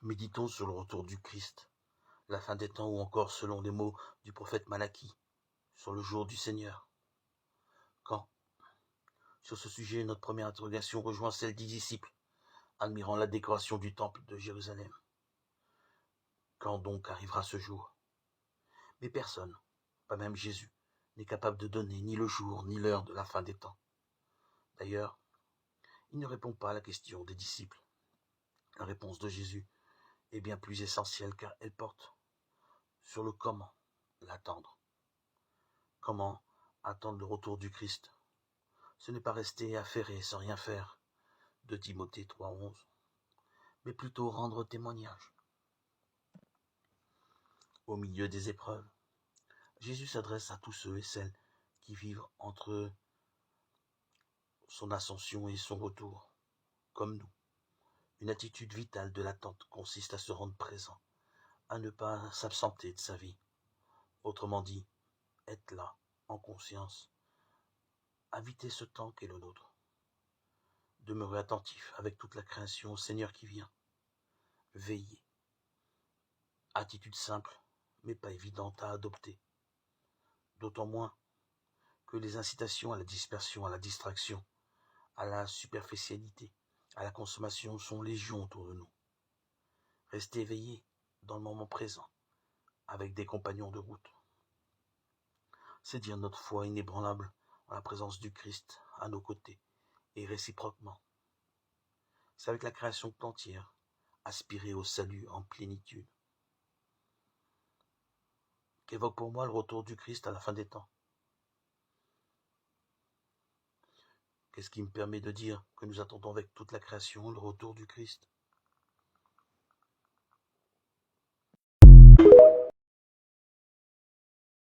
Méditons sur le retour du Christ, la fin des temps ou encore, selon les mots du prophète Malachie, sur le jour du Seigneur. Quand? Sur ce sujet, notre première interrogation rejoint celle des disciples, admirant la décoration du temple de Jérusalem. Quand donc arrivera ce jour? Mais personne, pas même Jésus, n'est capable de donner ni le jour ni l'heure de la fin des temps. D'ailleurs, il ne répond pas à la question des disciples. La réponse de Jésus est bien plus essentielle car elle porte sur le comment l'attendre. Comment attendre le retour du Christ? Ce n'est pas rester affairé sans rien faire, de Timothée 3,11, mais plutôt rendre témoignage. Au milieu des épreuves, Jésus s'adresse à tous ceux et celles qui vivent entre son ascension et son retour, comme nous. Une attitude vitale de l'attente consiste à se rendre présent, à ne pas s'absenter de sa vie. Autrement dit, être là, en conscience, habiter ce temps qu'est le nôtre. Demeurer attentif avec toute la création au Seigneur qui vient. Veiller. Attitude simple, mais pas évidente à adopter. D'autant moins que les incitations à la dispersion, à la distraction, à la superficialité, à la consommation sont légion autour de nous. Rester éveillé dans le moment présent, avec des compagnons de route. C'est dire notre foi inébranlable en la présence du Christ à nos côtés, et réciproquement. C'est avec la création tout entière, aspirer au salut en plénitude. Qu'évoque pour moi le retour du Christ à la fin des temps? Qu'est-ce qui me permet de dire que nous attendons avec toute la création le retour du Christ?